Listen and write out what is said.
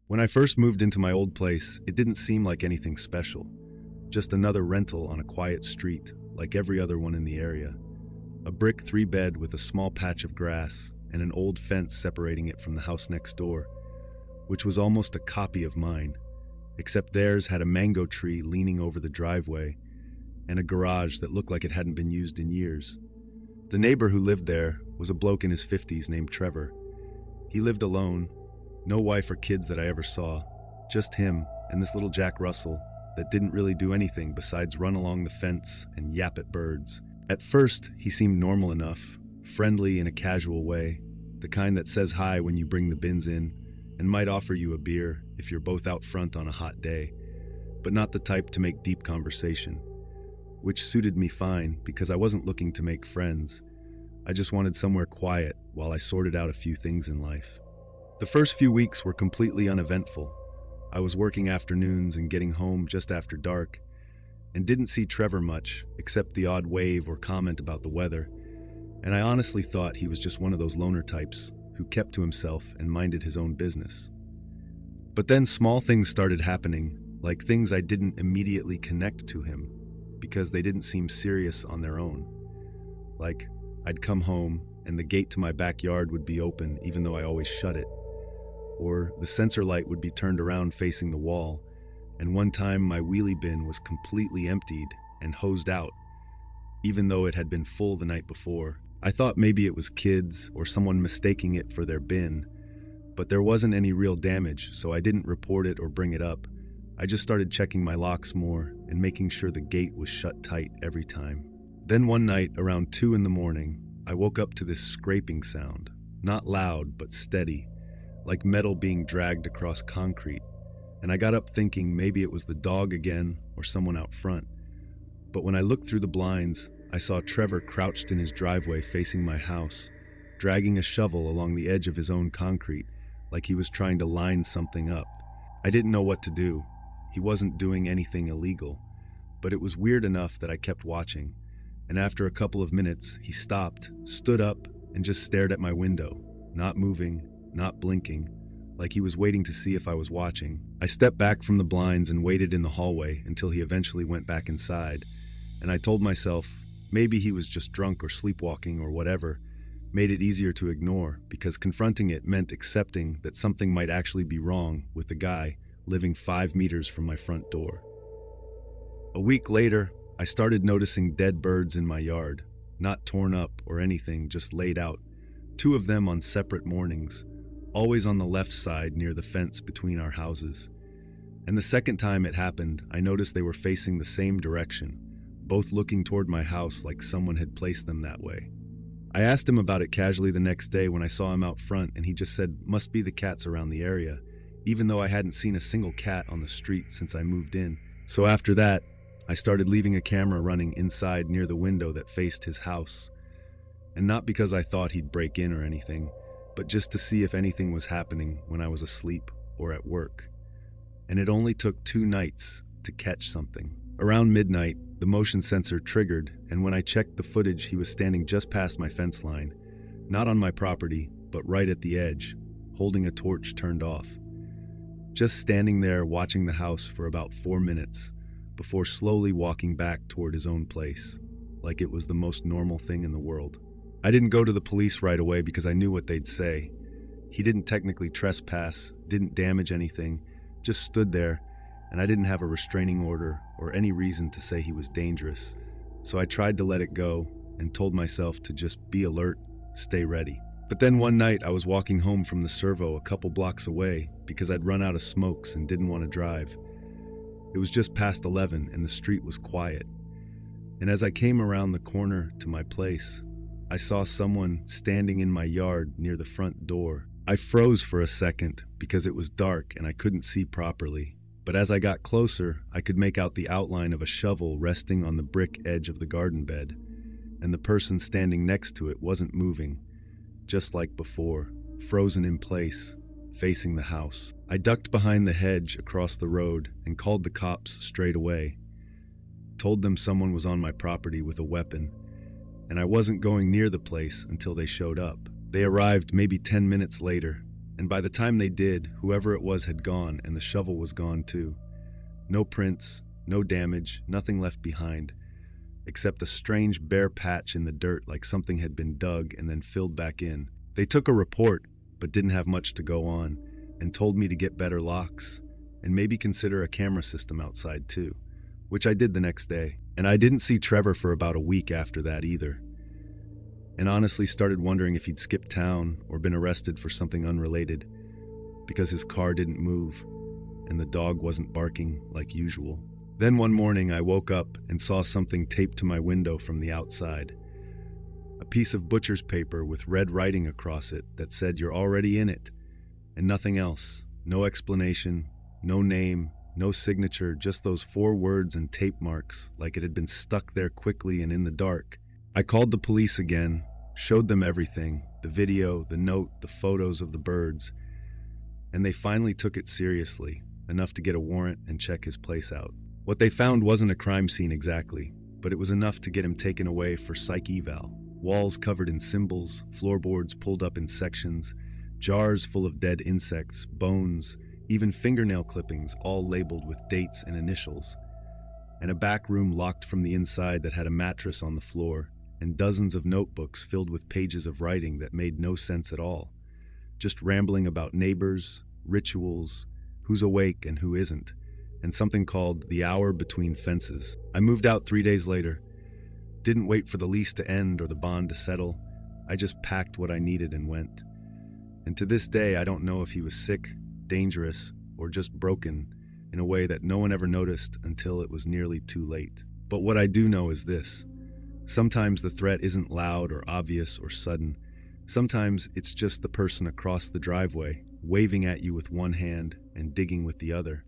When I first moved into my old place, it didn't seem like anything special. Just another rental on a quiet street, like every other one in the area. A brick three-bed with a small patch of grass and an old fence separating it from the house next door, which was almost a copy of mine, except theirs had a mango tree leaning over the driveway and a garage that looked like it hadn't been used in years. The neighbor who lived there was a bloke in his 50s named Trevor. He lived alone, no wife or kids that I ever saw, just him and this little Jack Russell that didn't really do anything besides run along the fence and yap at birds. At first, he seemed normal enough, friendly in a casual way, the kind that says hi when you bring the bins in and might offer you a beer if you're both out front on a hot day, but not the type to make deep conversation, which suited me fine because I wasn't looking to make friends. I just wanted somewhere quiet while I sorted out a few things in life. The first few weeks were completely uneventful. I was working afternoons and getting home just after dark, and didn't see Trevor much, except the odd wave or comment about the weather, and I honestly thought he was just one of those loner types who kept to himself and minded his own business. But then small things started happening, like things I didn't immediately connect to him, because they didn't seem serious on their own. Like, I'd come home and the gate to my backyard would be open even though I always shut it. Or the sensor light would be turned around facing the wall, and one time my wheelie bin was completely emptied and hosed out, even though it had been full the night before. I thought maybe it was kids or someone mistaking it for their bin, but there wasn't any real damage, so I didn't report it or bring it up. I just started checking my locks more and making sure the gate was shut tight every time. Then one night, around 2 a.m, I woke up to this scraping sound, not loud but steady, like metal being dragged across concrete, and I got up thinking maybe it was the dog again or someone out front. But when I looked through the blinds, I saw Trevor crouched in his driveway facing my house, dragging a shovel along the edge of his own concrete, like he was trying to line something up. I didn't know what to do. He wasn't doing anything illegal, but it was weird enough that I kept watching, and after a couple of minutes, he stopped, stood up, and just stared at my window, not moving, not blinking, like he was waiting to see if I was watching. I stepped back from the blinds and waited in the hallway until he eventually went back inside, and I told myself maybe he was just drunk or sleepwalking or whatever, made it easier to ignore because confronting it meant accepting that something might actually be wrong with the guy living 5 meters from my front door. A week later, I started noticing dead birds in my yard, not torn up or anything, just laid out, 2 of them on separate mornings, always on the left side near the fence between our houses. And the second time it happened, I noticed they were facing the same direction, both looking toward my house like someone had placed them that way. I asked him about it casually the next day when I saw him out front, and he just said, must be the cats around the area, even though I hadn't seen a single cat on the street since I moved in. So after that, I started leaving a camera running inside near the window that faced his house. And not because I thought he'd break in or anything, but just to see if anything was happening when I was asleep or at work. And it only took 2 nights to catch something. Around midnight, the motion sensor triggered, and when I checked the footage, he was standing just past my fence line, not on my property, but right at the edge, holding a torch turned off. Just standing there watching the house for about 4 minutes, before slowly walking back toward his own place, like it was the most normal thing in the world. I didn't go to the police right away because I knew what they'd say. He didn't technically trespass, didn't damage anything, just stood there, and I didn't have a restraining order or any reason to say he was dangerous. So I tried to let it go and told myself to just be alert, stay ready. But then one night I was walking home from the servo a couple blocks away because I'd run out of smokes and didn't want to drive. It was just past 11 and the street was quiet. And as I came around the corner to my place, I saw someone standing in my yard near the front door. I froze for a second because it was dark and I couldn't see properly. But as I got closer, I could make out the outline of a shovel resting on the brick edge of the garden bed, and the person standing next to it wasn't moving, just like before, frozen in place, facing the house. I ducked behind the hedge across the road and called the cops straight away. Told them someone was on my property with a weapon, and I wasn't going near the place until they showed up. They arrived maybe 10 minutes later, And by the time they did, whoever it was had gone and the shovel was gone too. No prints, no damage, nothing left behind, except a strange bare patch in the dirt like something had been dug and then filled back in. They took a report, but didn't have much to go on, and told me to get better locks, and maybe consider a camera system outside too, which I did the next day. And I didn't see Trevor for about a week after that either, and honestly started wondering if he'd skipped town or been arrested for something unrelated, because his car didn't move, and the dog wasn't barking like usual. Then one morning I woke up and saw something taped to my window from the outside. A piece of butcher's paper with red writing across it that said "You're already in it," and nothing else. No explanation, no name, no signature, just those 4 words and tape marks like it had been stuck there quickly and in the dark. I called the police again, showed them everything, the video, the note, the photos of the birds, and they finally took it seriously, enough to get a warrant and check his place out. What they found wasn't a crime scene exactly, but it was enough to get him taken away for psych eval. Walls covered in symbols, floorboards pulled up in sections, jars full of dead insects, bones, even fingernail clippings, all labeled with dates and initials, and a back room locked from the inside that had a mattress on the floor, and dozens of notebooks filled with pages of writing that made no sense at all, just rambling about neighbors, rituals, who's awake and who isn't, and something called the hour between fences. I moved out 3 days later. Didn't wait for the lease to end or the bond to settle. I just packed what I needed and went. And to this day, I don't know if he was sick, dangerous, or just broken in a way that no one ever noticed until it was nearly too late. But what I do know is this. Sometimes the threat isn't loud or obvious or sudden. Sometimes it's just the person across the driveway, waving at you with one hand and digging with the other.